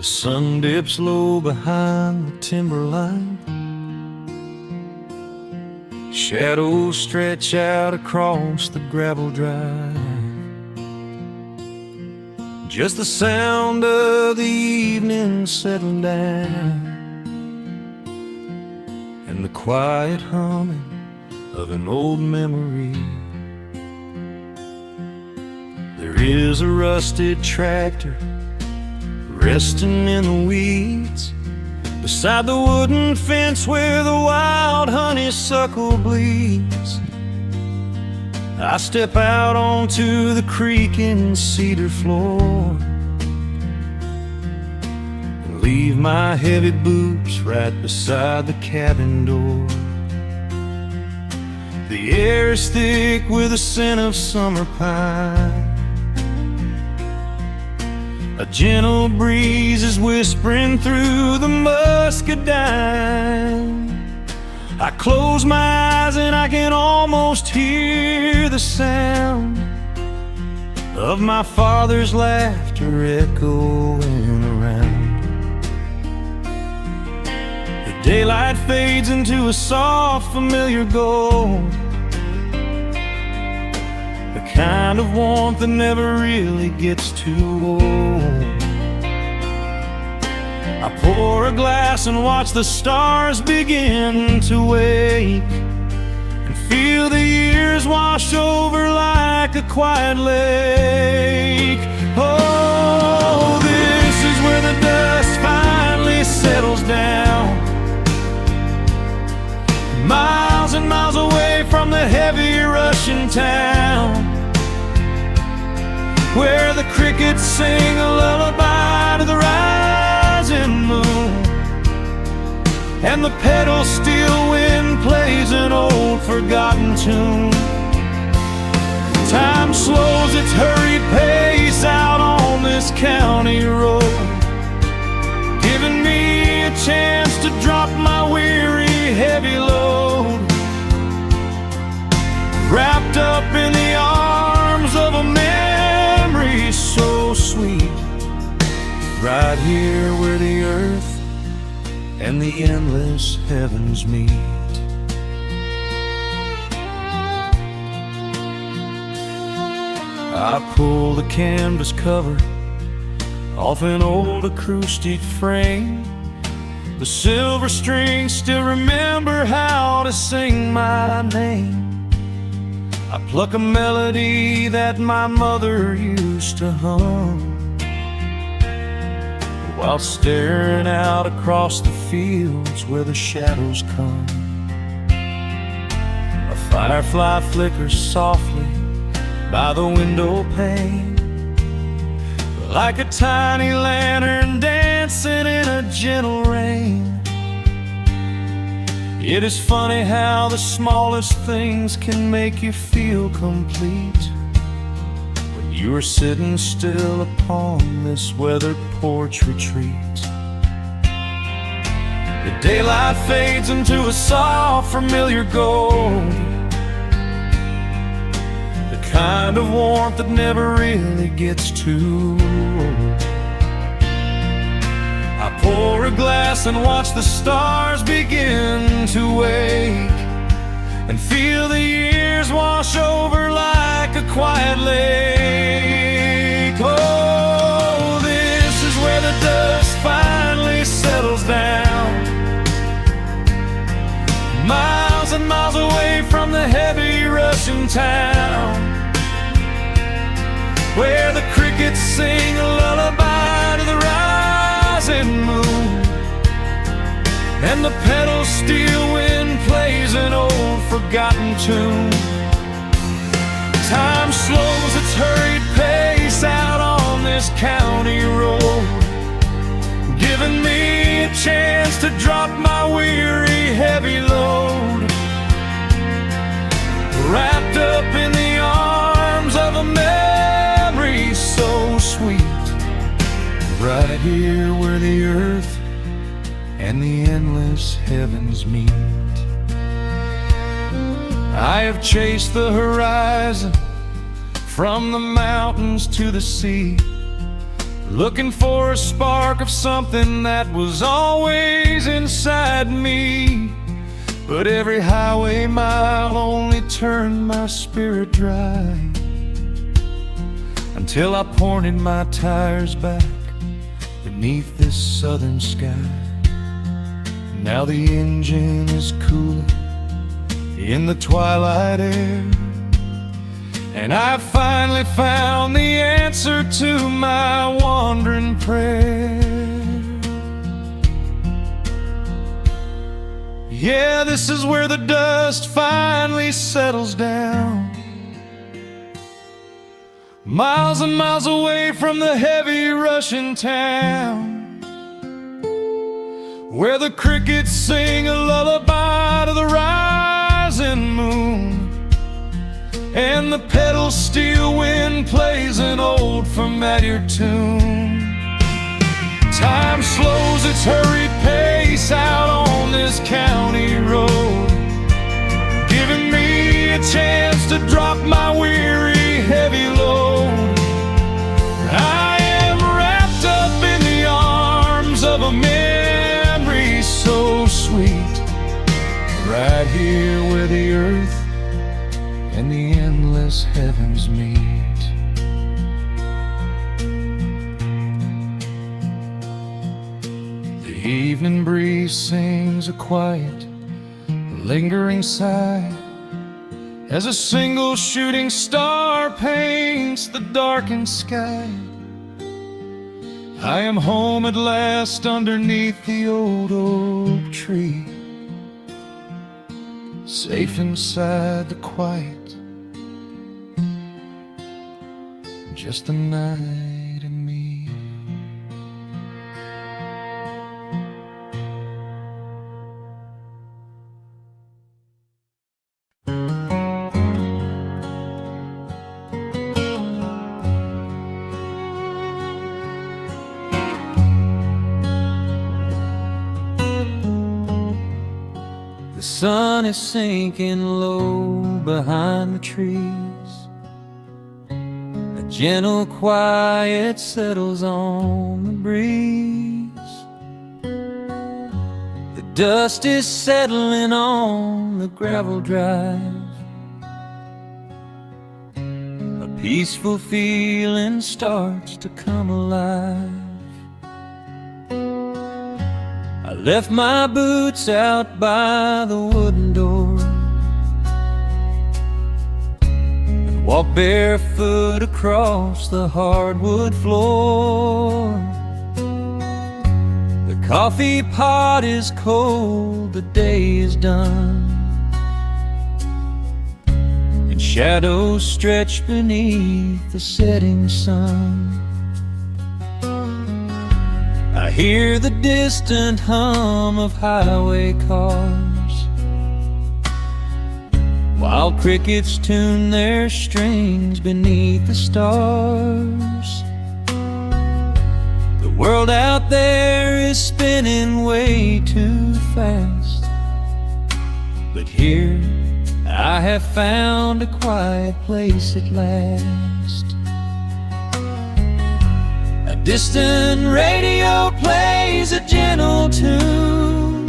sun dips low behind the timberline. Shadows stretch out across the gravel drive. Just the sound of the evening settling down, and the quiet humming of an old memory. There is a rusted tractor resting in the weeds beside the wooden fence where the wild honeysuckle bleeds. I step out onto the creaking cedar floor and leave my heavy boots right beside the cabin door. The air is thick with the scent of summer pine. A gentle breeze is whispering through the muscadine. I close my eyes and I can almost hear the sound of my father's laughter echoing around. The daylight fades into a soft, familiar gold, the kind of warmth that never really gets too old. I pour a glass and watch the stars begin to wake, and feel the years wash over like a quiet lake. Oh, this is where the dust finally settles down, miles and miles away from the heavy Russian town, where the crickets sing a lullaby to the rising moon, and the pedal steel wind plays an old forgotten tune. Time slows its hurried pace out on this county road, giving me a chance to drop my weary heavy load, wrapped up in the arms of a memory so sweet, right here where the earth and the endless heavens meet. I pull the canvas cover off an old acoustic frame. The silver strings still remember how to sing my name. I pluck a melody that my mother used to hum while staring out across the fields where the shadows come. A firefly flickers softly by the window pane, like a tiny lantern dancing in a gentle rain. It is funny how the smallest things can make you feel complete when you are sitting still upon this weathered porch retreat. The daylight fades into a soft, familiar gold, the kind of warmth that never really gets too old. I pour a glass and watch the stars begin to wake, and feel the years wash over like a quiet lake. Oh, this is where the dust finally settles down, miles and miles away from the heavy Russian town, where the crickets sing a lullaby to the rising moon, and the pedal steel wind plays an old forgotten tune. Time slows its hurried pace out on this county road, giving me a chance to drop my weary heavy load, wrapped up in the arms of a memory so sweet, right here where the earth and the endless heavens meet. I have chased the horizon from the mountains to the sea, looking for a spark of something that was always inside me. But every highway mile only turned my spirit dry, until I pointed my tires back beneath this southern sky. Now the engine is cooling in the twilight air, and I finally found the answer to my wandering prayer. Yeah, this is where the dust finally settles down, miles and miles away from the heavy Russian town, where the crickets sing a lullaby to the rising moon, and the pedal steel wind plays an old familiar tune. Time slows its hurried pace out on this county road, giving me a chance to drop my weary, heavy load. I am wrapped up in the arms of a memory so sweet, right here where the earth and the endless heavens meet. The evening breeze sings a quiet, lingering sigh, as a single shooting star paints the darkened sky. I am home at last underneath the old oak tree, safe inside the quiet, just the night and me. The sun is sinking low behind the trees, a gentle quiet settles on the breeze. The dust is settling on the gravel drive, a peaceful feeling starts to come alive. I left my boots out by the wooden door and walked barefoot across the hardwood floor. The coffee pot is cold, the day is done, and shadows stretch beneath the setting sun. I hear the distant hum of highway cars, while crickets tune their strings beneath the stars. The world out there is spinning way too fast, but here I have found a quiet place at last. A distant radio plays a gentle tune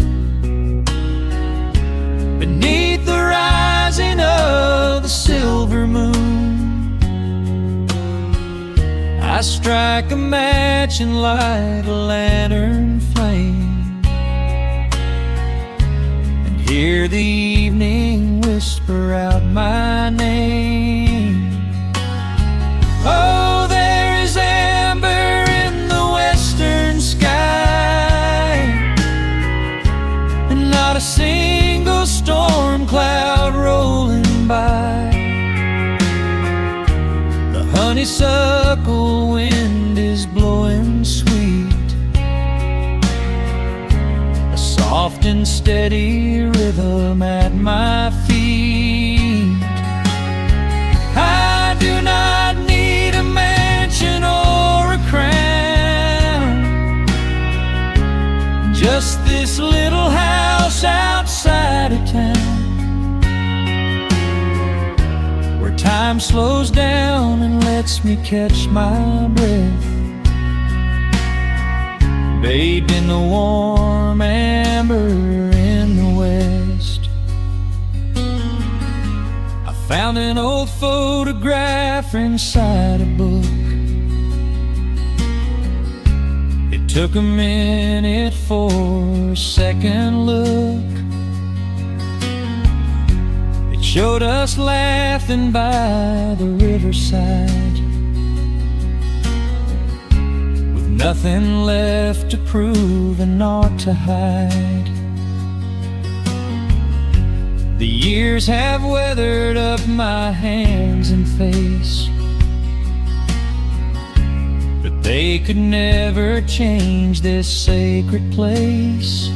beneath the rising of the silver moon. I strike a match and light a lantern flame, and hear the evening whisper out my name. Oh, there is amber in the western sky, and not a single storm cloud rolling by. The honeysuckle wind is blowing sweet, a soft and steady rhythm at my feet. I do not need a mansion or a crown, just this little house outside of town, where time slows down and lets me catch my breath bathed in the warm amber in the west. I found an old photograph inside a book. It took a minute for a second look. It showed us laughing by the riverside, with nothing left to prove and naught to hide. The years have weathered up my hands and face, but they could never change this sacred place.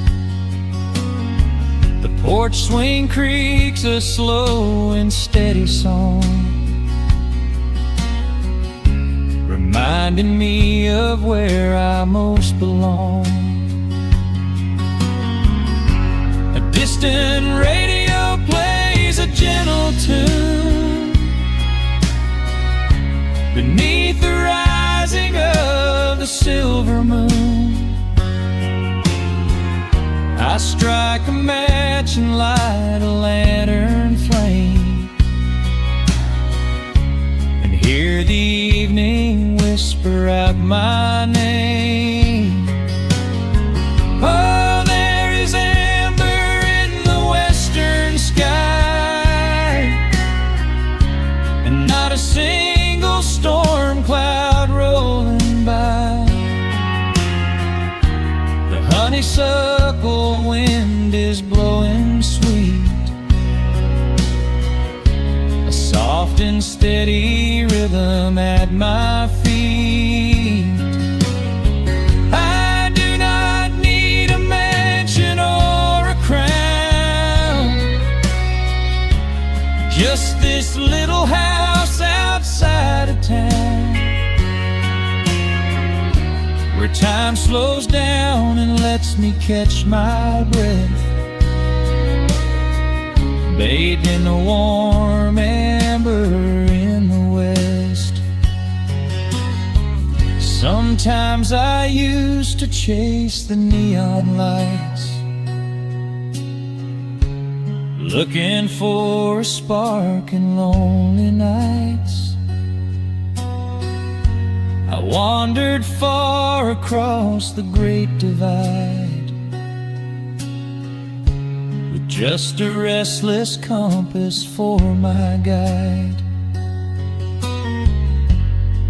The porch swing creaks a slow and steady song, reminding me of where I most belong. A distant radio plays a gentle tune beneath the rising of the silver moon. I strike a match and light a lantern flame, and hear the evening whisper out my name. Oh, there is amber in the western sky, and not a single storm cloud rolling by. The honeysuckle wind is blowing sweet, a soft and steady rhythm at my feet. I do not need a mansion or a crown, just this little house outside of town, where time slows down and lets me catch my breath, bathed in the warm amber in the west. Sometimes I used to chase the neon lights, looking for a spark in lonely nights. I wandered far across the great divide, with just a restless compass for my guide.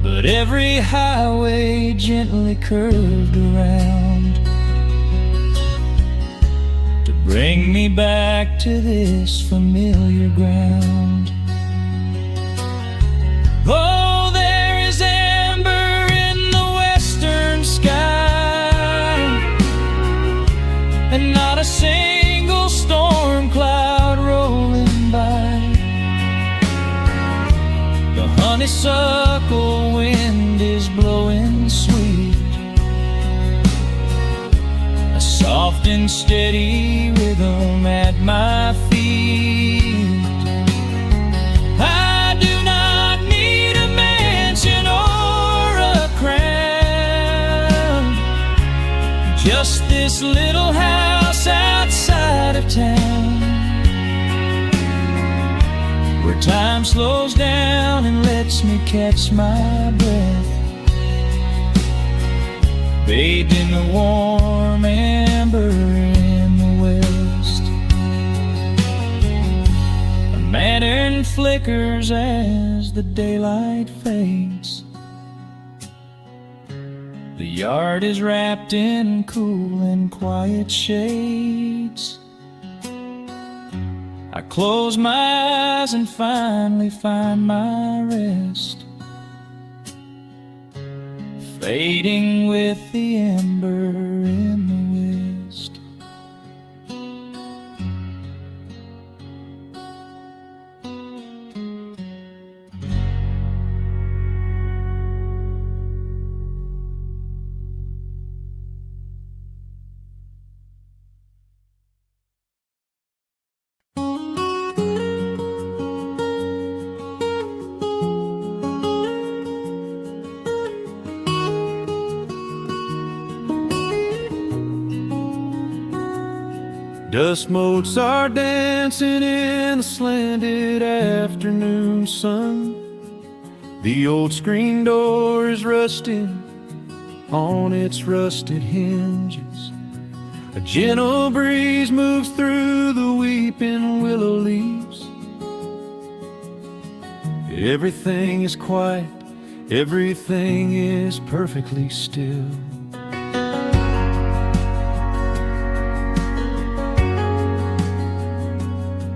But every highway gently curved around to bring me back to this familiar ground. Oh, there is amber in the western sky, and not a single storm cloud rolling by. The honeysuckle wind is blowing sweet, a soft and steady rhythm at my feet. I do not need a mansion or a crown, just this little house outside of town, where time slows down and lets me catch my breath, bathed in the warm amber in the west. A lantern flickers as the daylight fades. The yard is wrapped in cool and quiet shades. I close my eyes and finally find my rest, fading with the ember in the west. Dust motes are dancing in the slanted afternoon sun. The old screen door is rusting on its rusted hinges. A gentle breeze moves through the weeping willow leaves. Everything is quiet, everything is perfectly still.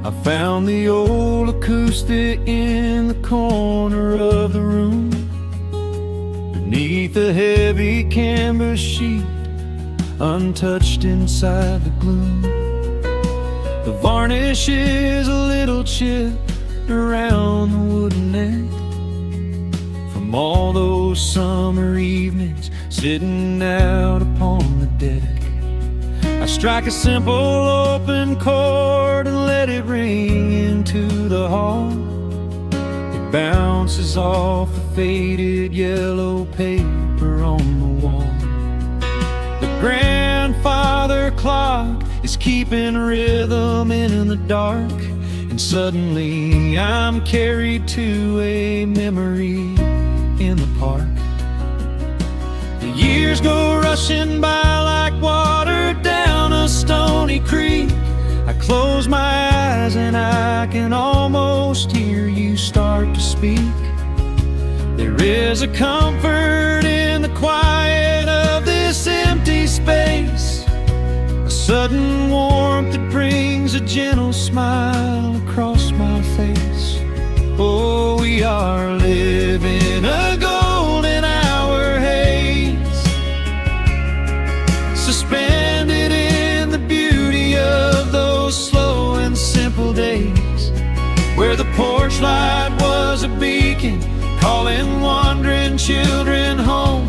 I found the old acoustic in the corner of the room, beneath a heavy canvas sheet, untouched inside the gloom. The varnish is a little chipped around the wooden neck, from all those summer evenings sitting out upon the deck. I strike a simple open chord and let it ring into the hall. It bounces off the faded yellow paper on the wall. The grandfather clock is keeping rhythm in the dark, and suddenly I'm carried to a memory in the park. The years go rushing by like water down a stony creek. I close my eyes and I can almost hear you start to speak. There is a comfort in the quiet of this empty space, a sudden warmth that brings a gentle smile across my face. Oh, we are living a golden hour haze, suspended in the beauty of those slow and simple days, where the porch light was a beacon calling wandering children home,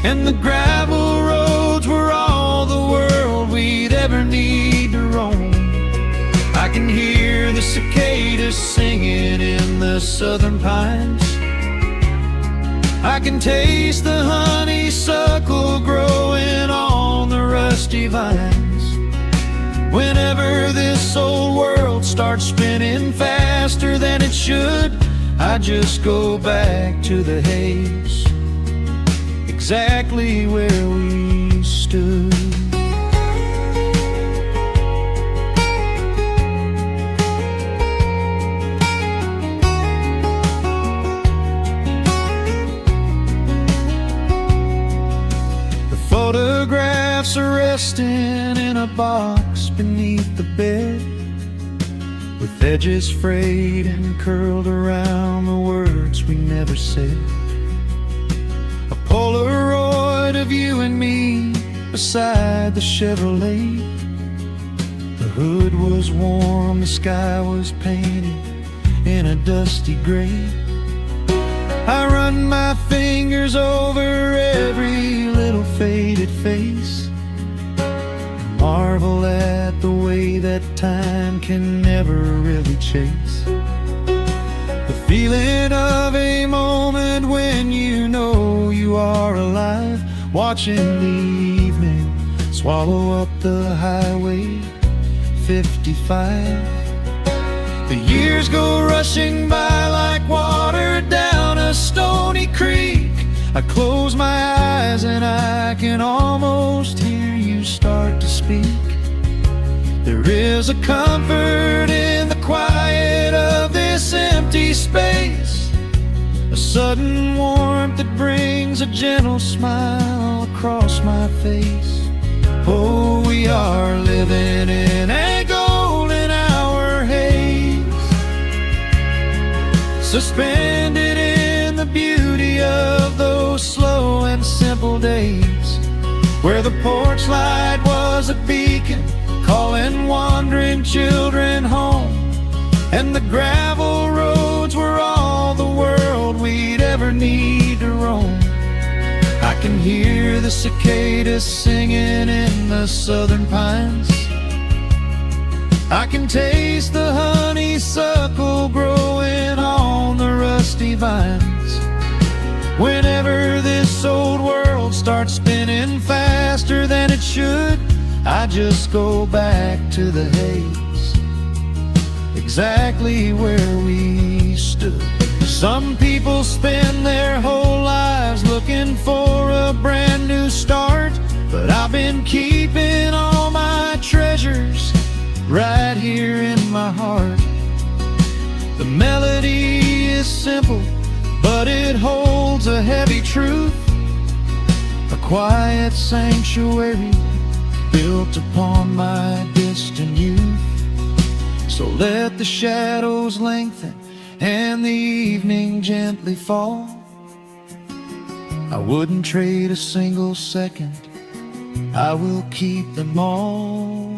and the gravel roads were all the world we'd ever need to roam. I can hear the cicadas singing in the southern pines. I can taste the honeysuckle growing on the rusty vines. Whenever this old world starts spinning faster than it should, I just go back to the haze, exactly where we stood. Photographs are resting in a box beneath the bed, with edges frayed and curled around the words we never said. A Polaroid of you and me beside the Chevrolet. The hood was warm, the sky was painted in a dusty gray. I run my fingers over every little faded face, marvel at the way that time can never really chase. The feeling of a moment when you know you are alive, watching the evening swallow up the highway 55. The years go rushing by like water down a stony creek. I close my eyes and I can almost hear you start to speak. There is a comfort in the quiet of this empty space, a sudden warmth that brings a gentle smile across my face. Oh, we are living in a golden hour haze, suspended in the beauty of those slow and simple days, where the porch light was a beacon calling wandering children home, and the gravel roads were all the world we'd ever need to roam. I can hear the cicadas singing in the southern pines. I can taste the honeysuckle growing on the rusty vines. Whenever this old world starts spinning faster than it should, I just go back to the haze, exactly where we stood. Some people spend their whole lives looking for a brand new start, but I've been keeping all my treasures right here in my heart. The melody is simple, but it holds a heavy truth, a quiet sanctuary built upon my distant youth. So let the shadows lengthen and the evening gently fall. I wouldn't trade a single second, I will keep them all.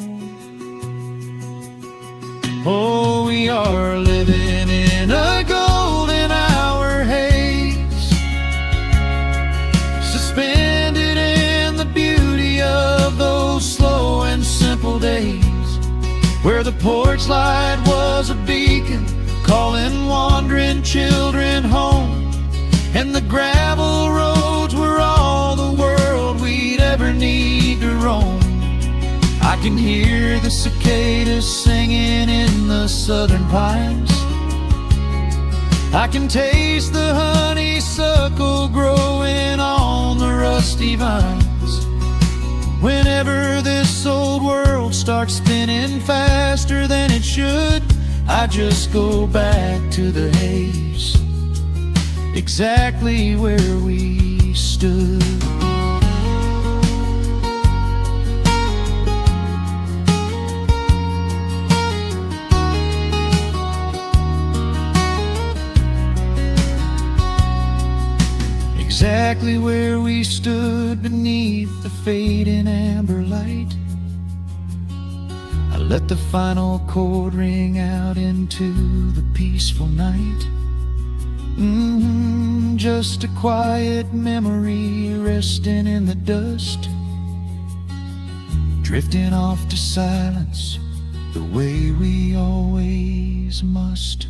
Oh, we are living in a golden hour haze, suspended in the beauty of those slow and simple days, where the porch light was a beacon calling wandering children home, and the gravel roads were all the world we'd ever need to roam. I can hear the cicadas singing in the southern pines, I can taste the honeysuckle growing on the rusty vines. Whenever this old world starts spinning faster than it should, I just go back to the haze, exactly where we stood. Exactly where we stood beneath the fading amber light. I let the final chord ring out into the peaceful night. Just a quiet memory resting in the dust, drifting off to silence the way we always must.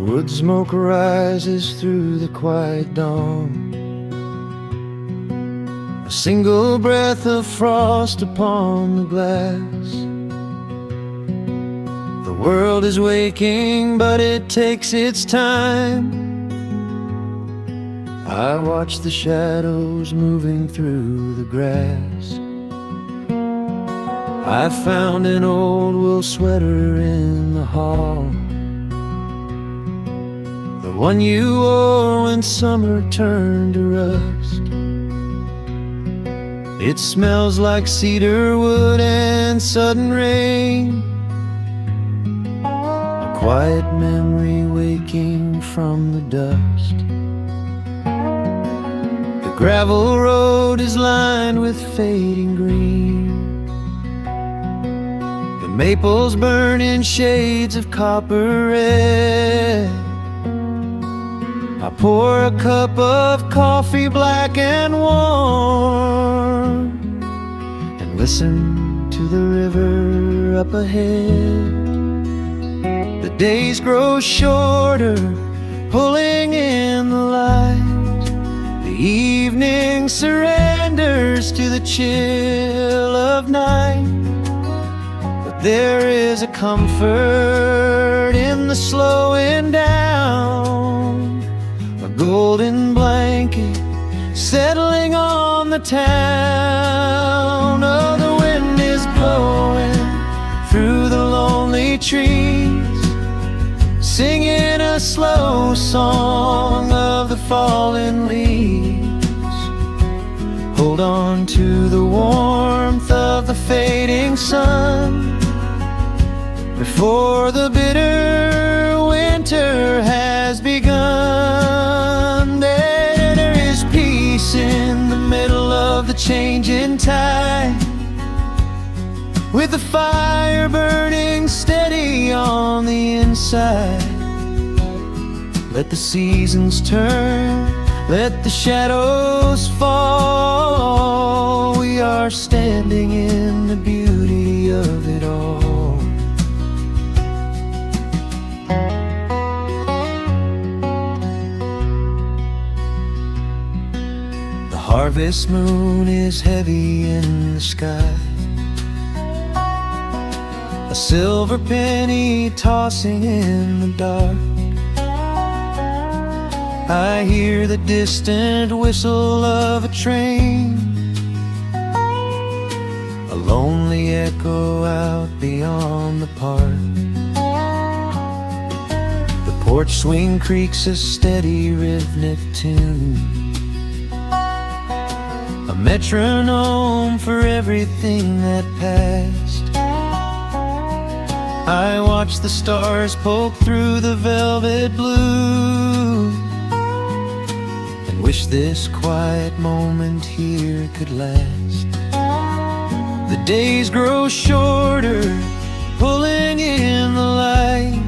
Wood smoke rises through the quiet dawn, a single breath of frost upon the glass. The world is waking, but it takes its time. I watch the shadows moving through the grass. I found an old wool sweater in the hall, the one you wore when summer turned to rust. It smells like cedar wood and sudden rain, a quiet memory waking from the dust. The gravel road is lined with fading green, the maples burn in shades of copper red. I pour a cup of coffee black and warm, and listen to the river up ahead. The days grow shorter, pulling in the light. The evening surrenders to the chill of night. But there is a comfort in the slowing down, a golden blanket settling on the town. Oh, the wind is blowing through the lonely trees, singing a slow song of the fallen leaves. Hold on to the warmth of the fading sun, before the bitter winter has begun. There is peace in the middle of the changing tide, with the fire burning steady on the inside. Let the seasons turn, let the shadows fall. We are standing in the beauty of it all. The harvest moon is heavy in the sky, a silver penny tossing in the dark. I hear the distant whistle of a train, a lonely echo out beyond the park. The porch swing creaks a steady rhythmic tune, a metronome for everything that passed. I watch the stars poke through the velvet blue, and wish this quiet moment here could last. The days grow shorter, pulling in the light.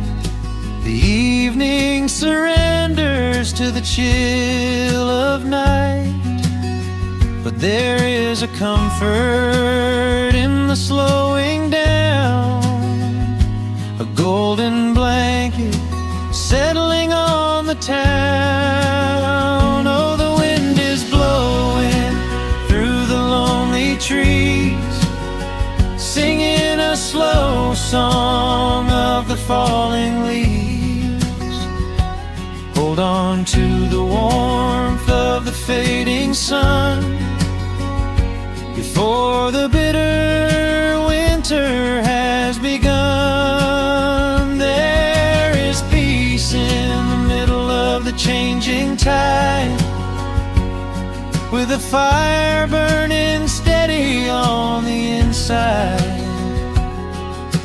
The evening surrenders to the chill of night. But there is a comfort in the slowing down, a golden blanket settling on the town. Oh, the wind is blowing through the lonely trees, singing a slow song of the falling leaves. Hold on to the warmth of the fading sun, before the bitter winter has begun. There is peace in the middle of the changing tide, with a fire burning steady on the inside.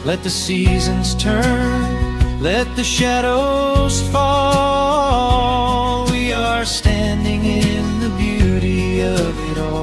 Let the seasons turn, let the shadows fall. We are standing in the beauty of it all.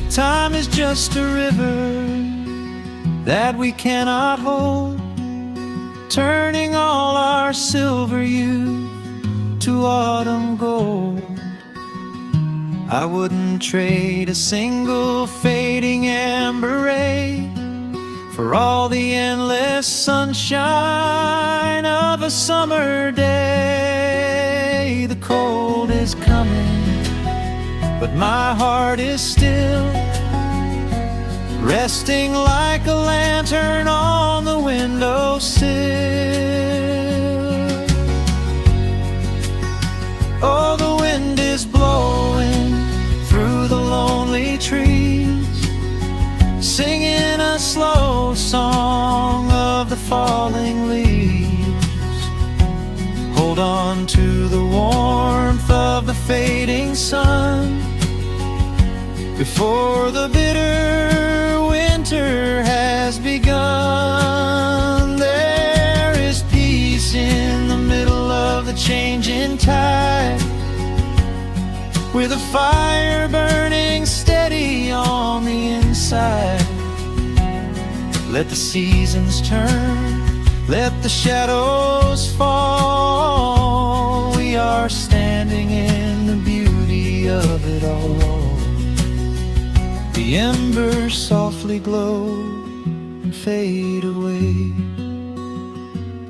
Time is just a river that we cannot hold, turning all our silver youth to autumn gold. I wouldn't trade a single fading amber ray for all the endless sunshine of a summer day. The cold is coming, but my heart is still, resting like a lantern on the windowsill. Oh, the wind is blowing through the lonely trees, singing a slow song of the falling leaves. Hold on to the warmth of the fading sun, before the bitter winter has begun. There is peace in the middle of the changing tide, with a fire burning steady on the inside. Let the seasons turn, let the shadows fall. We are standing in the beauty of it all. The embers softly glow and fade away.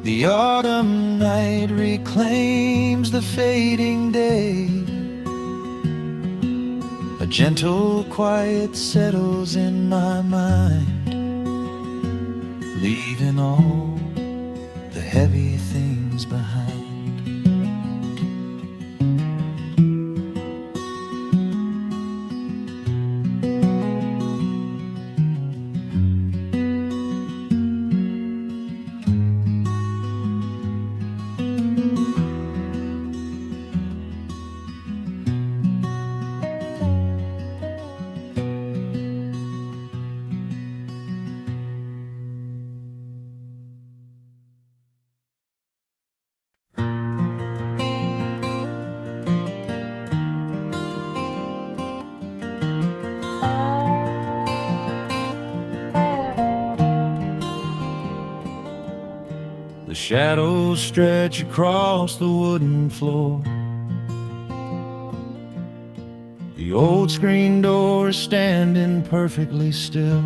The autumn night reclaims the fading day. A gentle quiet settles in my mind, leaving all the heavy things behind. Shadows stretch across the wooden floor. The old screen door is standing perfectly still.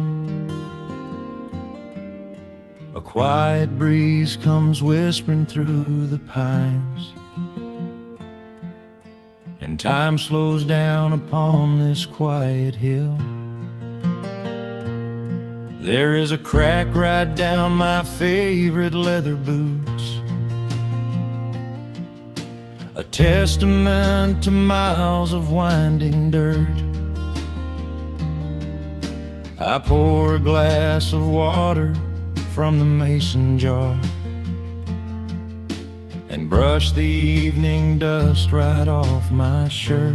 A quiet breeze comes whispering through the pines, and time slows down upon this quiet hill. There is a crack right down my favorite leather boots, a testament to miles of winding dirt. I pour a glass of water from the mason jar and brush the evening dust right off my shirt.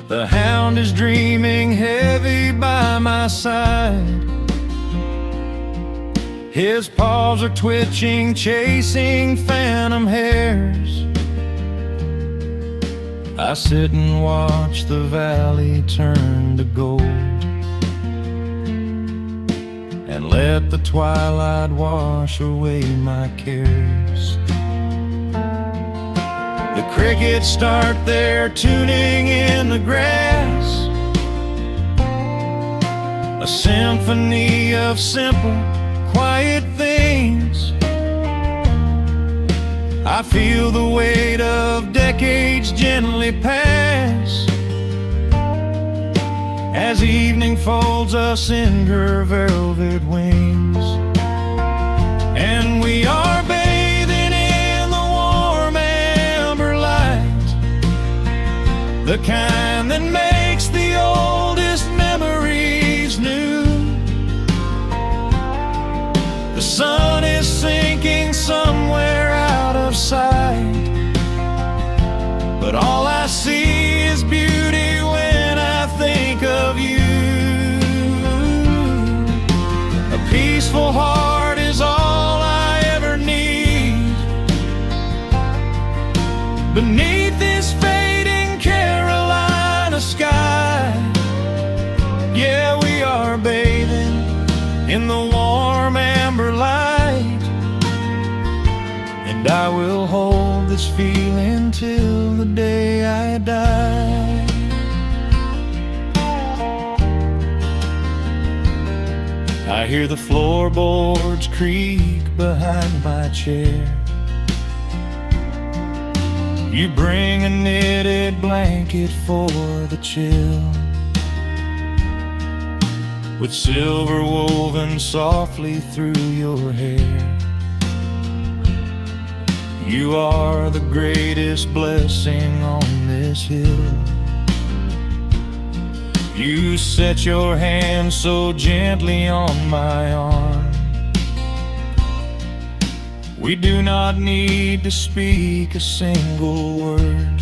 The hound is dreaming heavy by my side. His paws are twitching, chasing phantom hares. I sit and watch the valley turn to gold, and let the twilight wash away my cares. The crickets start their tuning in the grass, a symphony of simple, quiet things. I feel the weight of decades gently pass as evening folds us in her velvet wings. And we are bathing in the warm amber light, the kind that makes the oldest memories new. The sun is sinking somewhere out of sight, but all I see is beauty when I think of you. A peaceful heart is all I ever need beneath this fading Carolina sky. Yeah, we are bathing in the warm amber light, and I will hold this feeling till the day I die. I hear the floorboards creak behind my chair. You bring a knitted blanket for the chill, with silver woven softly through your hair. You are the greatest blessing on this hill. You set your hand so gently on my arm. We do not need to speak a single word.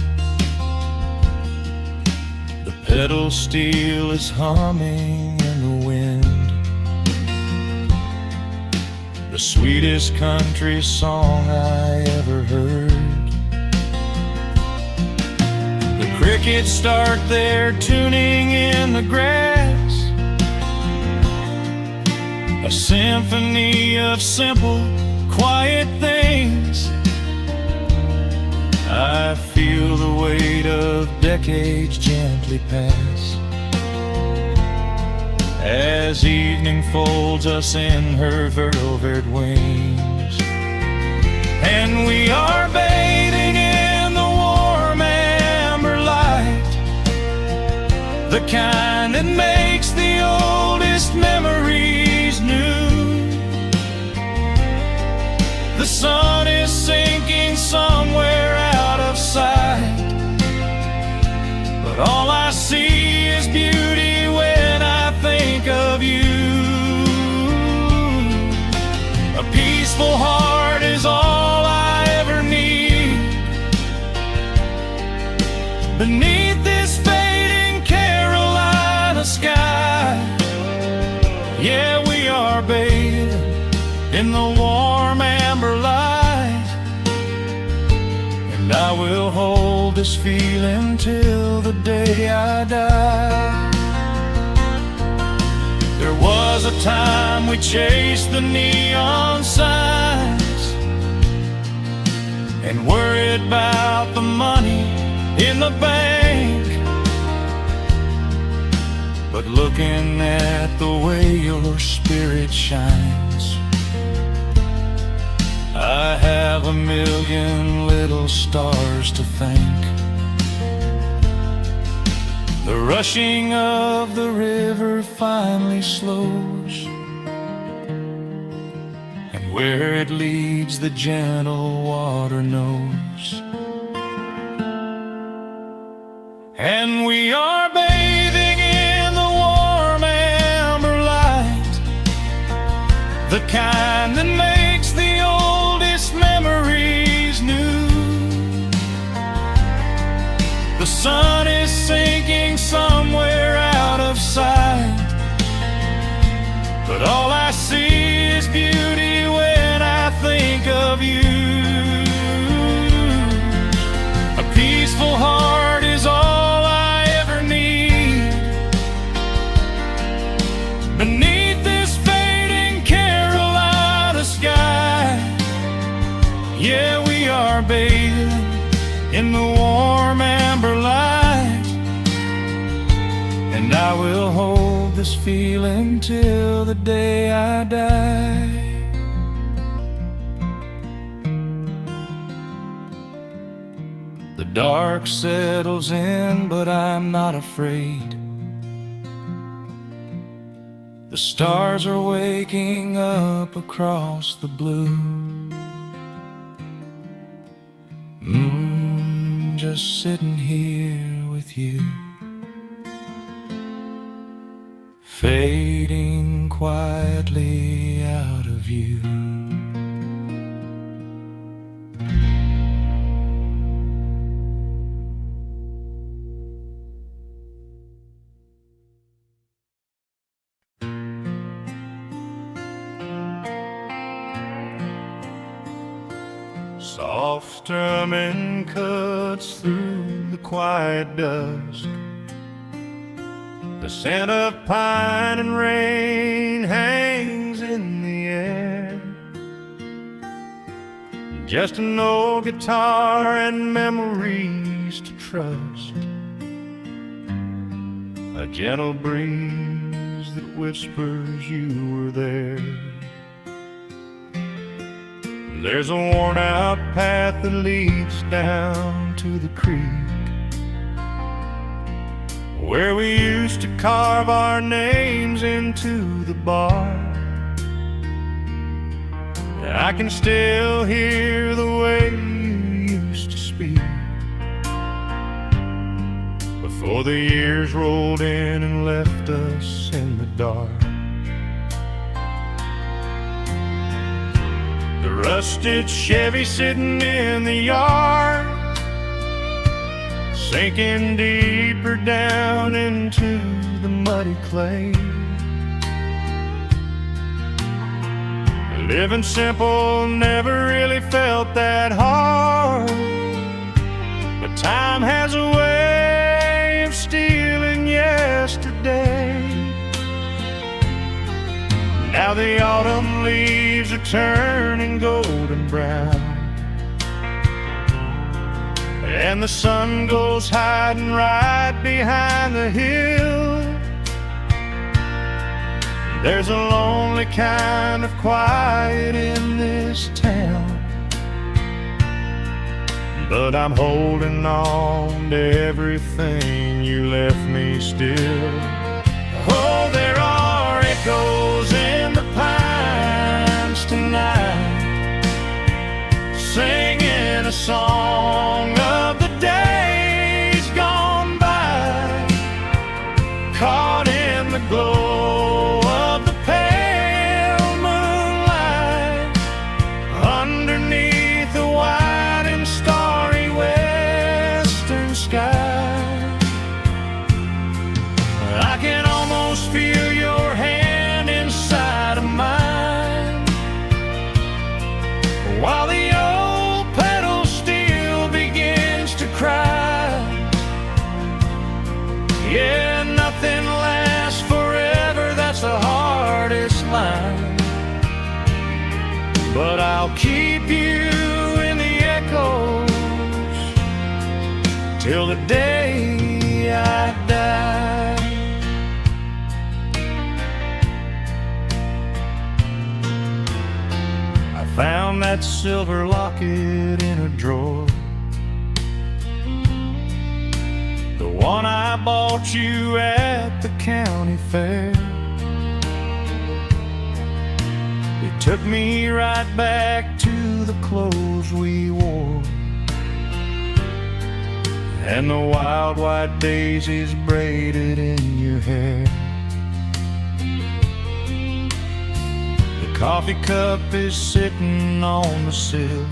The pedal steel is humming in the wind, the sweetest country song I ever heard. The crickets start their tuning in the grass, a symphony of simple, quiet things. I feel the weight of decades gently pass as evening folds us in her velvet wings. And we are bathing in the warm amber light, the kind that makes the oldest memories new. The sun is sinking somewhere out of sight, but all I see is beauty when I think of you. A peaceful heart is all I ever need beneath this fading Carolina sky. Yeah, we are bathing in the warm amber light, and I will hold this feeling till the day I die. There was a time we chased the neon signs and worried about the money in the bank. But looking at the way your spirit shines, I have a million little stars to thank. The rushing of the river finally slows, and where it leads the gentle water knows. And we are bathing in the warm amber light, the kind that makes the oldest memories new. The sun is sinking somewhere out of sight, but all I see is beauty when I think of you. A peaceful heart is all I ever need. Beneath this fading Carolina sky, yeah, we are bathing in the warm amber light, and I will hold this feeling till the day I die. The dark settles in, but I'm not afraid. The stars are waking up across the blue. Just sitting here with you, fading quietly out of view. Soft strumming cuts through the quiet dusk. The scent of pine and rain hangs in the air. Just an old guitar and memories to trust. A gentle breeze that whispers you were there. There's a worn-out path that leads down to the creek, where we used to carve our names into the bark. I can still hear the way you used to speak before the years rolled in and left us in the dark. The rusted Chevy sitting in the yard, sinking deeper down into the muddy clay. Living simple never really felt that hard, but time has a way of stealing yesterday. Now the autumn leaves are turning golden brown, and the sun goes hiding right behind the hill. There's a lonely kind of quiet in this town, but I'm holding on to everything you left me still. Oh, there are echoes in the pines tonight, singing a song of the days gone by, caught in the glow of the pale moonlight, underneath the wide and starry western sky. I can almost feel your hand inside of mine, while the old pedals still keep you in the echoes till the day I die. I found that silver locket in a drawer, the one I bought you at the county fair. It took me right back to the clothes we wore, and the wild white daisies braided in your hair. The coffee cup is sitting on the sill,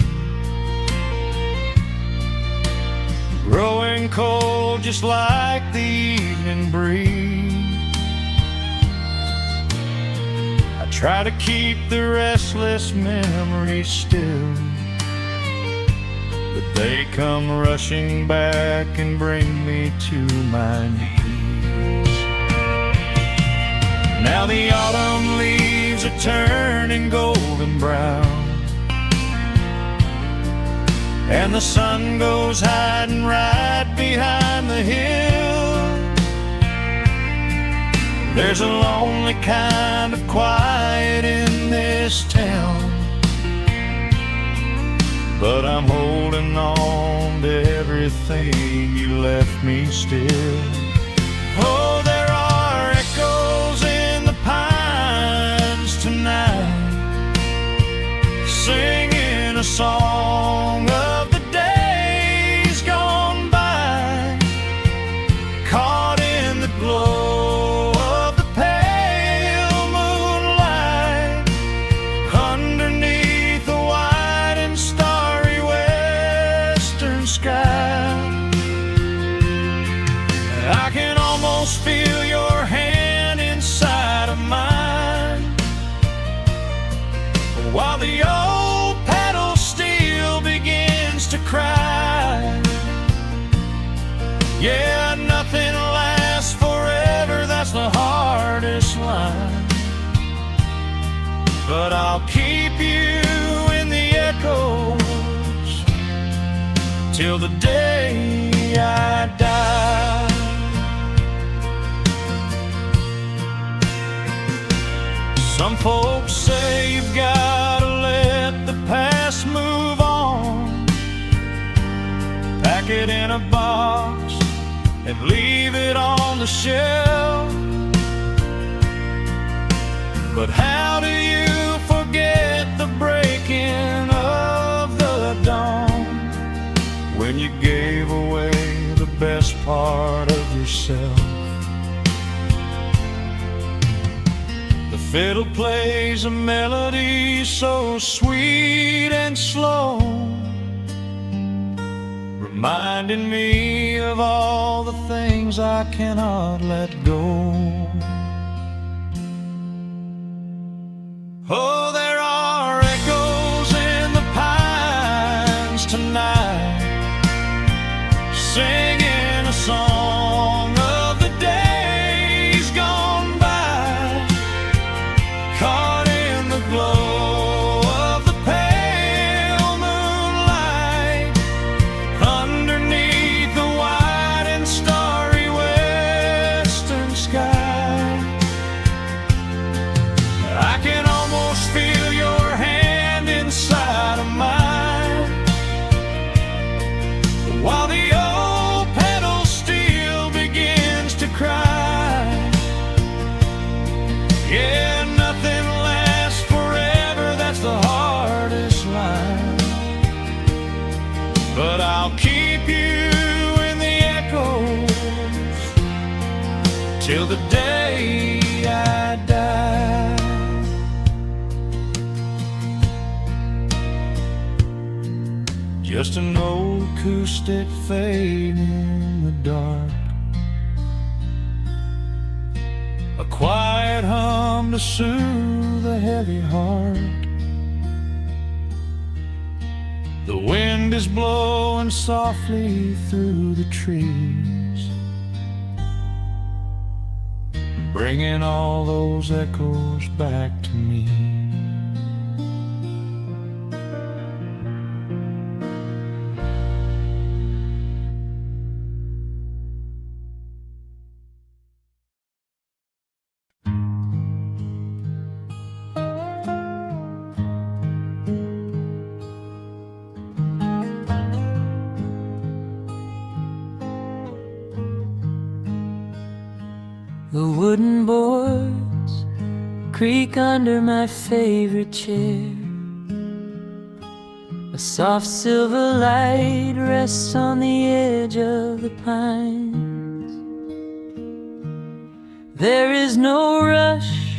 growing cold just like the evening breeze. I try to keep the restless memories still, but they come rushing back and bring me to my knees. Now the autumn leaves are turning golden brown, and the sun goes hiding right behind the hill. There's a lonely kind of quiet in this town, but I'm holding on to everything you left me still. Oh, there are echoes in the pines tonight, singing a song of the days gone by, caught in the glow of the pale moonlight, underneath the white and starry western sky. I can almost feel your hand inside of mine, while the old pedal steel begins to cry. Yeah, nothing lasts forever, that's the hardest line, but I'll keep you in the echoes till the day I die. Some folks say you've got to let the past move on, pack it in a box and leave it on the shelf. But how do you forget the breaking of the dawn, when you gave away the best part of yourself? The fiddle plays a melody so sweet and slow, reminding me of all the things I cannot let go. Oh, there are echoes in the pines tonight, singing a song of the days gone by, caught in the glow of the pale moonlight, underneath the white and starry western sky. I can almost feel your hand inside of mine, while the old pedal steel begins to cry. Yeah, nothing lasts forever, that's the hardest line, but I'll keep you in the echoes till the day I die. Just an old acoustic fade in the dark, a quiet hum to soothe a heavy heart. The wind is blowing softly through the trees, bringing all those echoes back to me. The wooden boards creak under my favorite chair. A soft silver light rests on the edge of the pines. There is no rush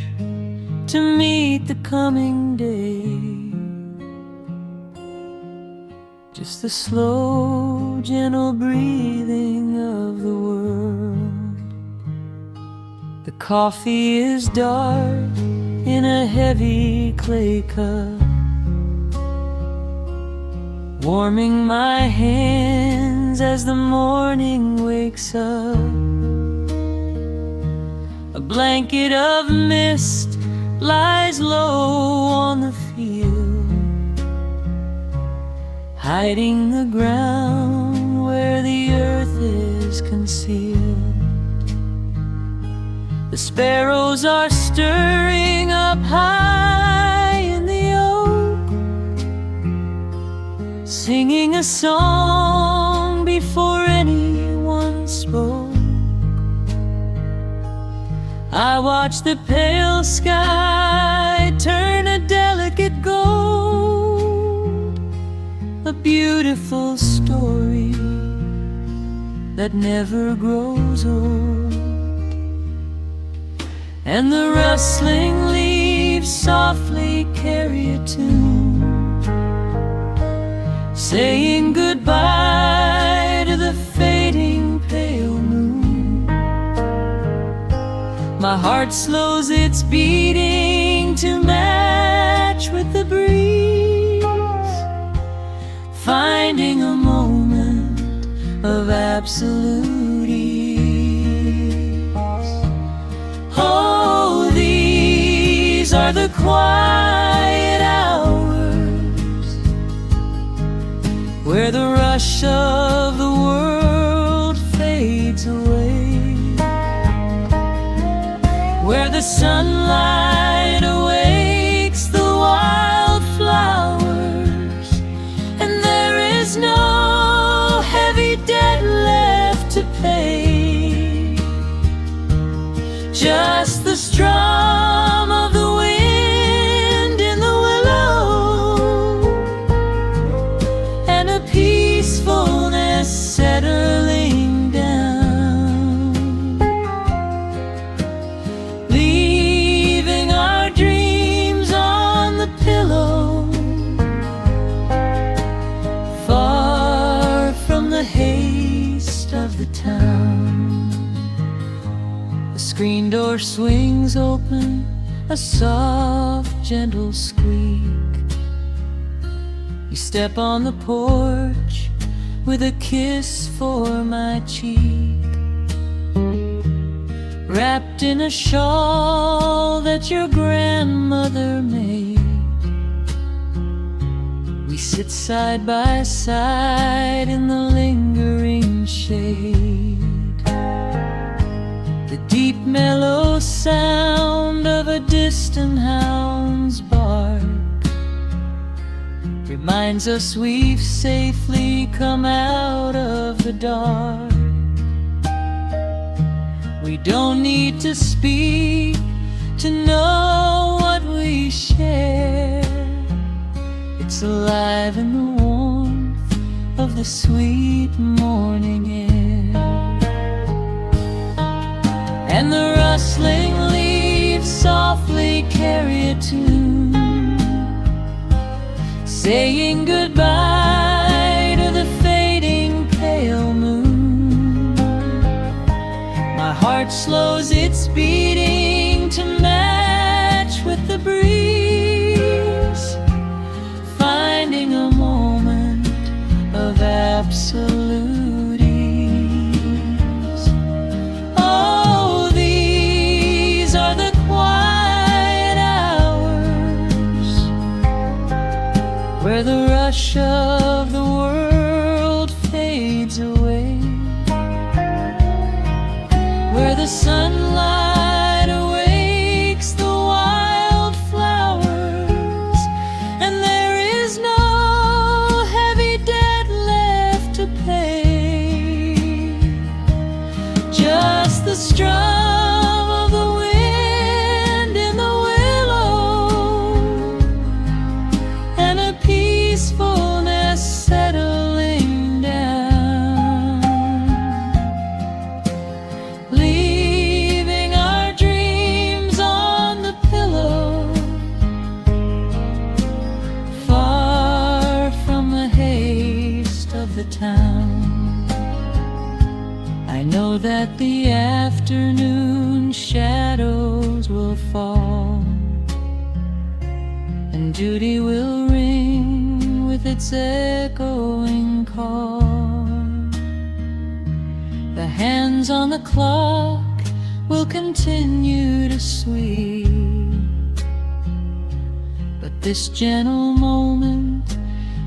to meet the coming day, just the slow, gentle breathing of the world. The coffee is dark in a heavy clay cup, warming my hands as the morning wakes up. A blanket of mist lies low on the field, hiding the ground where the earth is concealed. The sparrows are stirring up high in the oak, singing a song before anyone spoke. I watch the pale sky turn a delicate gold, a beautiful story that never grows old. And the rustling leaves softly carry a tune, saying goodbye to the fading pale moon. My heart slows its beating to match with the breeze, finding a moment of absolute ease. Oh, these are the quiet hours where the rush of the world fades away, where the sunlight awakes the wildflowers, and there is no heavy debt left to pay, just the strum of the wind in the willow, and a peacefulness settling down, leaving our dreams on the pillow, far from the haste of the town. The screen door swings open, a soft, gentle squeak. You step on the porch with a kiss for my cheek, wrapped in a shawl that your grandmother made. We sit side by side in the lingering shade. The deep mellow sound of a distant hound's bark reminds us we've safely come out of the dark. We don't need to speak to know what we share. It's alive in the warmth of the sweet morning air. And the rustling leaves softly carry a tune, saying goodbye to the fading pale moon. My heart slows its beating to match with the breeze, finding a moment of absolute ease. Oh, these are the quiet hours where the rush of the world fades away, where the sunlight awakes the wildflowers, and there is no heavy debt left to pay, just the strum I know that the afternoon shadows will fall, and duty will ring with its echoing call. The hands on the clock will continue to sweep, but this gentle moment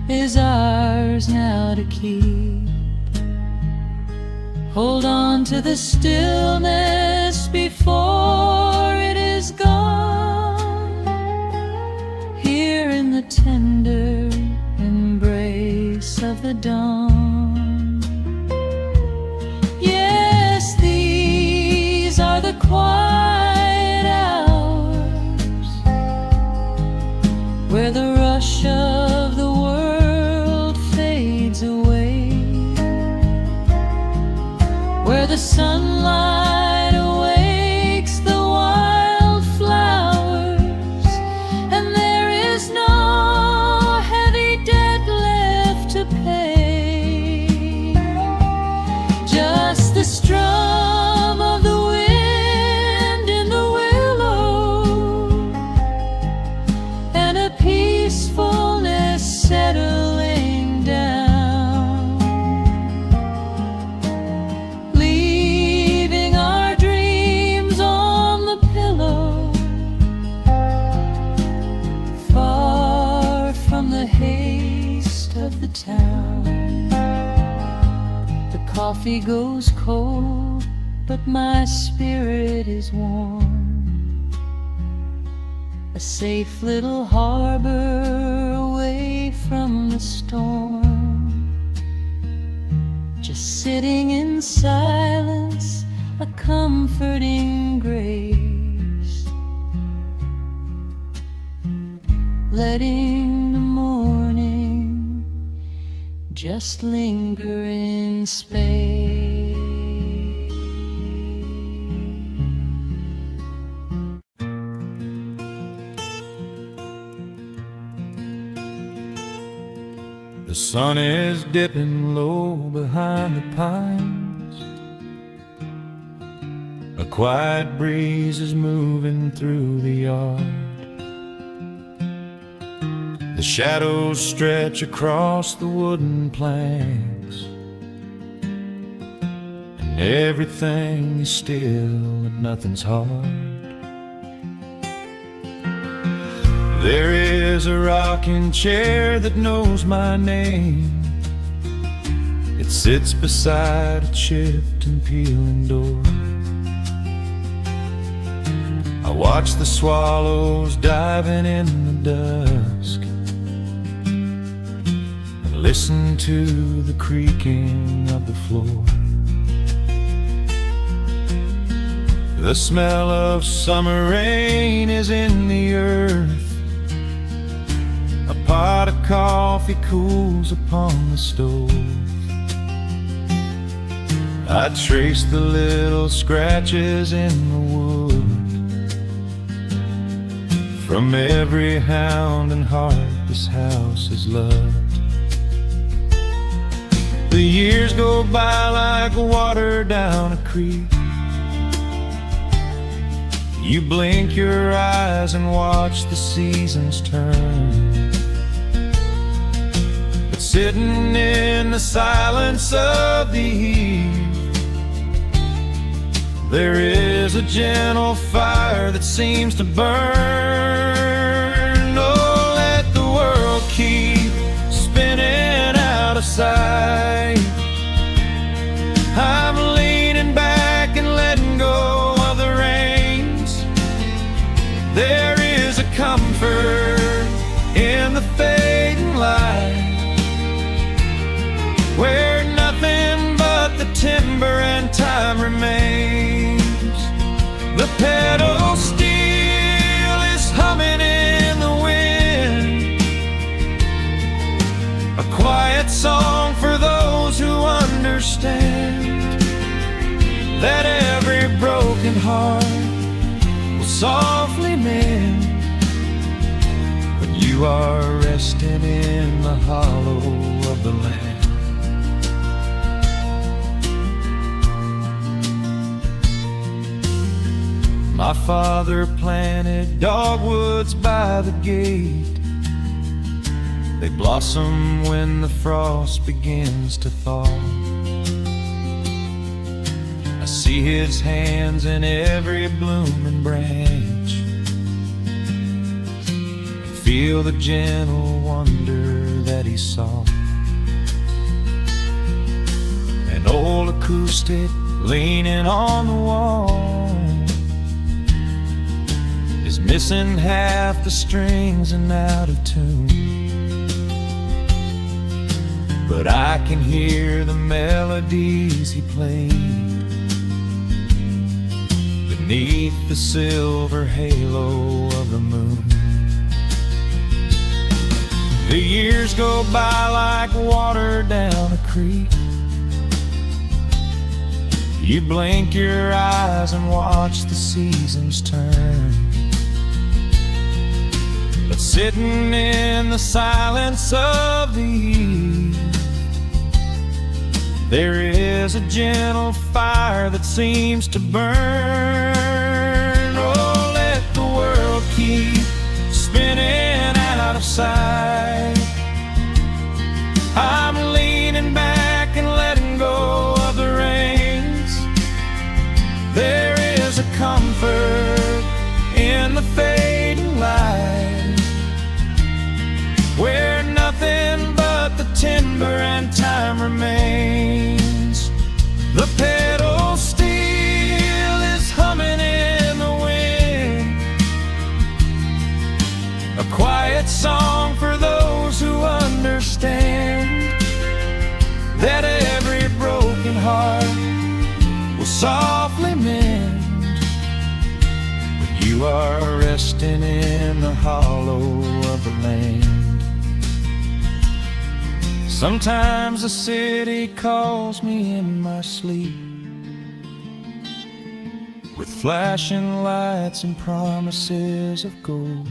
is ours now to keep. Hold on to the stillness before it is gone, here in the tender embrace of the dawn. Yes, these are the quiet hours where the rush of the world fades away, where the sunlight awakes the wildflowers, and there is no heavy debt left to pay. Just the strum of the wind in the willow, and a peacefulness settling down, leaving our dreams on the pillow, far from the haste of the town. The coffee goes cold, but my spirit is warm. A safe little harbor away from the storm, just sitting in silence, a comforting grace, letting the morning just linger in space. The sun is dipping low behind the pines. A quiet breeze is moving through the yard. The shadows stretch across the wooden planks, and everything is still and nothing's hard. There is a rocking chair that knows my name. It sits beside a chipped and peeling door. I watch the swallows diving in the dusk, and listen to the creaking of the floor. The smell of summer rain is in the earth. A pot of coffee cools upon the stove. I trace the little scratches in the wood from every hound and heart this house has loved. The years go by like water down a creek. You blink your eyes and watch the seasons turn. But sitting in the silence of the eve, there is a gentle fire that seems to burn. Oh, let the world keep spinning out of sight. I'm leaning back and letting go of the reins. There is a comfort in the fading light, where nothing but the timber and time remains. The pedal steel is humming in the wind, a quiet song for those who understand that every broken heart will softly mend when you are resting in the hollow of the land. My father planted dogwoods by the gate. They blossom when the frost begins to thaw. I see his hands in every blooming branch, feel the gentle wonder that he saw. An old acoustic leaning on the wall is missing half the strings and out of tune, but I can hear the melodies he played beneath the silver halo of the moon. The years go by like water down a creek. You blink your eyes and watch the seasons turn, but sitting in the silence of the eve, there is a gentle fire that seems to burn. Oh, let the world keep spinning out of sight. I'm leaning back and letting go of the reins. There is a comfort in the fading light, where nothing but the timber and time remains. The pedal steel is humming in the wind, a quiet song for those who understand that every broken heart will softly mend when you are resting in the hollow of the land. Sometimes the city calls me in my sleep, with flashing lights and promises of gold,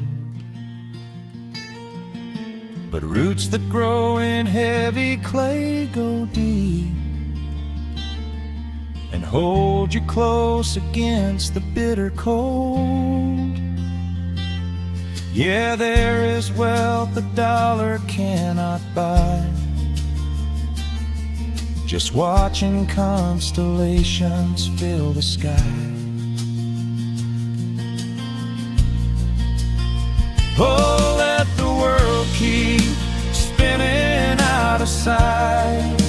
but roots that grow in heavy clay go deep and hold you close against the bitter cold. Yeah, there is wealth a dollar cannot buy, just watching constellations fill the sky. Oh, let the world keep spinning out of sight.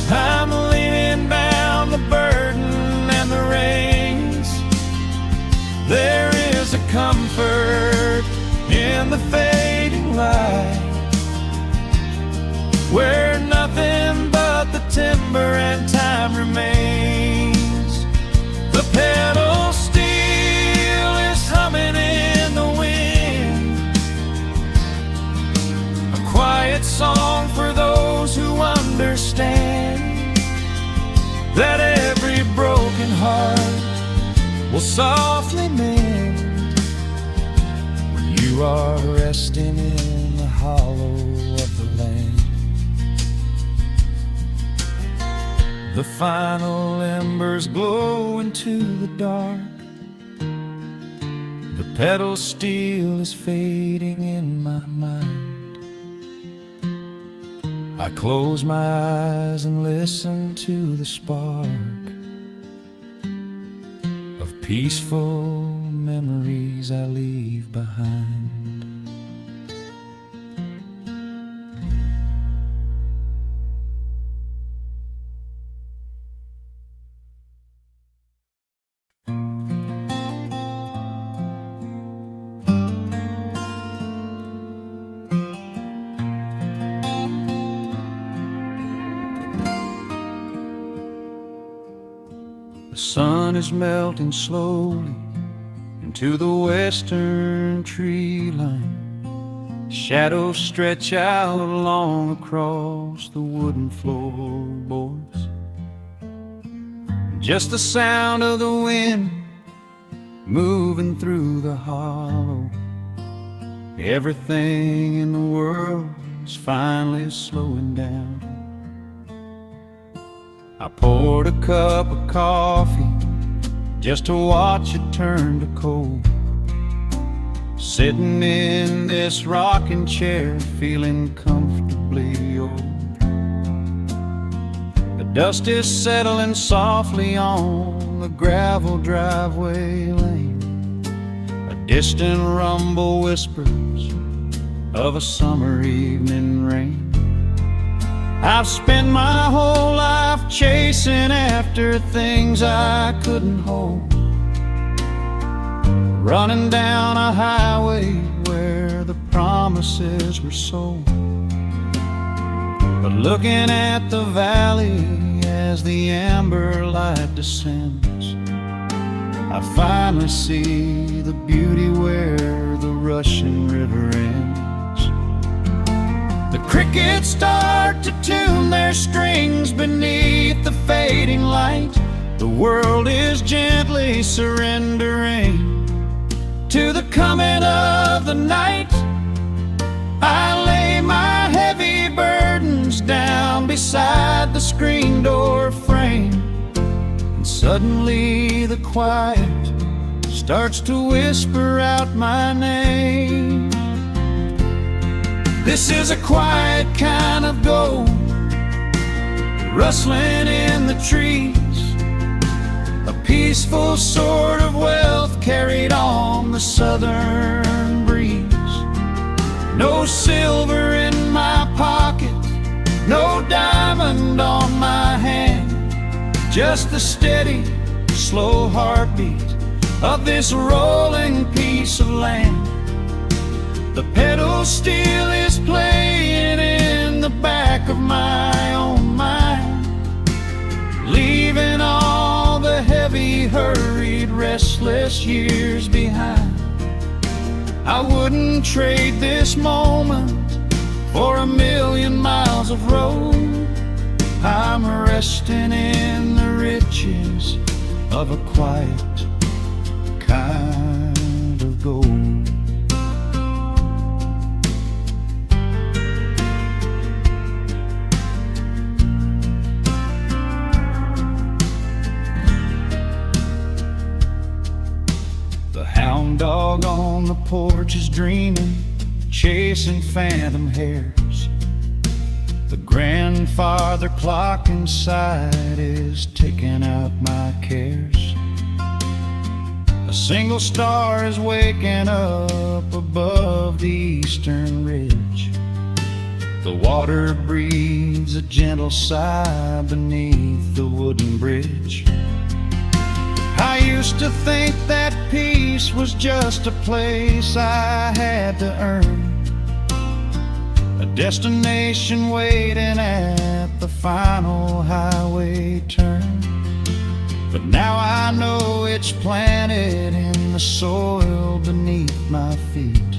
I'm laying down the burden and the reins. There is a comfort in the fading light, where nothing but the timber and time remains. The pedal steel is humming in the wind, a quiet song for those who understand that every broken heart will softly mend when you are resting in the hollow of the land. The final embers glow into the dark. The pedal steel is fading in my mind. I close my eyes and listen to the spark of peaceful memories I leave behind. The sun is melting slowly into the western tree line. Shadows stretch out long across the wooden floorboards. Just the sound of the wind moving through the hollow. Everything in the world is finally slowing down. I poured a cup of coffee just to watch it turn to cold. Sitting in this rocking chair, feeling comfortably old. The dust is settling softly on the gravel driveway lane. A distant rumble whispers of a summer evening rain. I've spent my whole life chasing after things I couldn't hold, running down a highway where the promises were sold. But looking at the valley as the amber light descends, I finally see the beauty where the rushing river ends. The crickets start to tune their strings beneath the fading light. The world is gently surrendering to the coming of the night. I lay my heavy burdens down beside the screen door frame, and suddenly the quiet starts to whisper out my name. This is a quiet kind of gold, rustling in the trees, a peaceful sort of wealth carried on the southern breeze. No silver in my pocket, no diamond on my hand, just the steady, slow heartbeat of this rolling piece of land. The pedal steel is playing in the back of my own mind, leaving all the heavy, hurried, restless years behind. I wouldn't trade this moment for 1,000,000 miles of road. I'm resting in the riches of a quiet kind of gold. Hound dog on the porch is dreaming, chasing phantom hares. The grandfather clock inside is ticking out my cares. A single star is waking up above the eastern ridge. The water breathes a gentle sigh beneath the wooden bridge. I used to think that peace was just a place I had to earn, a destination waiting at the final highway turn. But now I know it's planted in the soil beneath my feet,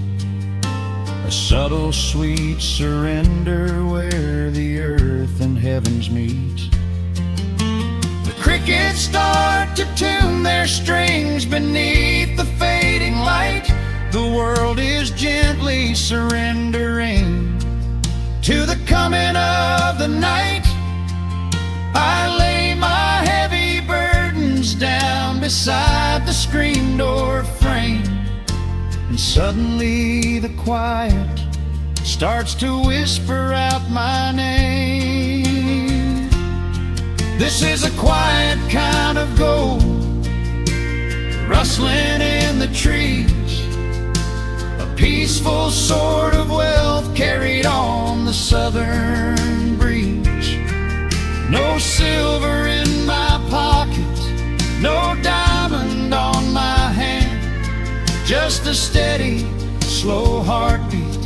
a subtle sweet surrender where the earth and heavens meet. Crickets start to tune their strings beneath the fading light. The world is gently surrendering to the coming of the night. I lay my heavy burdens down beside the screen door frame, and suddenly the quiet starts to whisper out my name. This is a quiet kind of gold, rustling in the trees, a peaceful sort of wealth carried on the southern breeze. No silver in my pocket, no diamond on my hand, just the steady, slow heartbeat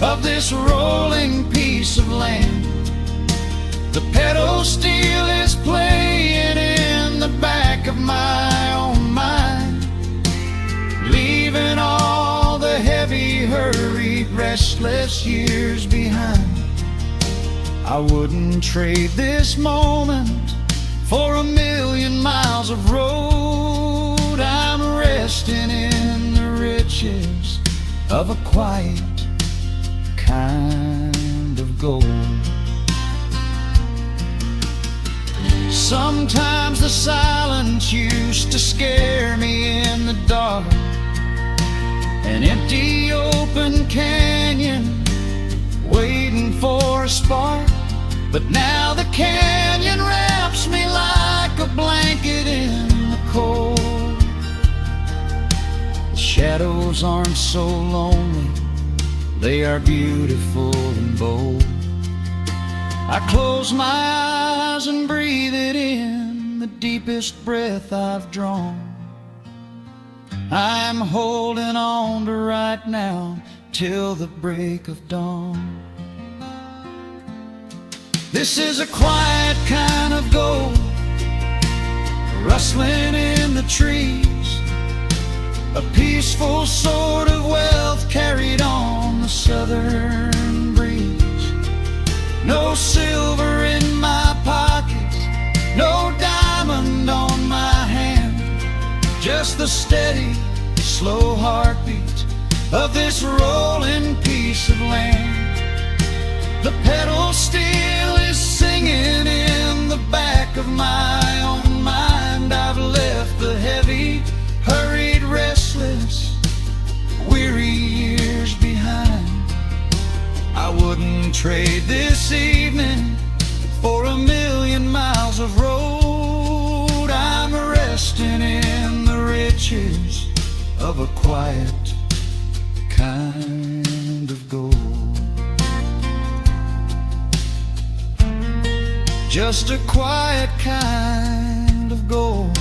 of this rolling piece of land. The pedal steel is playing in the back of my own mind, leaving all the heavy, hurried, restless years behind. I wouldn't trade this moment for 1,000,000 miles of road. I'm resting in the riches of a quiet kind of gold. Sometimes the silence used to scare me in the dark. An empty open canyon waiting for a spark. But now the canyon wraps me like a blanket in the cold. The shadows aren't so lonely, they are beautiful and bold. I close my eyes and breathe it in, the deepest breath I've drawn. I'm holding on to right now till the break of dawn. This is a quiet kind of gold, rustling in the trees, a peaceful sort of wealth carried on the southern breeze. No silver in my pockets, no diamond on my hand, just the steady, slow heartbeat of this rolling piece of land. The pedal steel is singing in the back of my own mind. I've left the heavy, hurried, restless, weary years behind. I wouldn't trade this evening for 1,000,000 miles of road. I'm resting in the riches of a quiet kind of gold. Just a quiet kind of gold.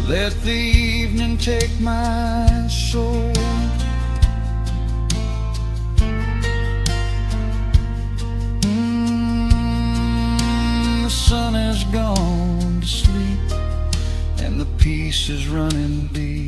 Let the evening take my soul. The sun has gone to sleep and the peace is running deep.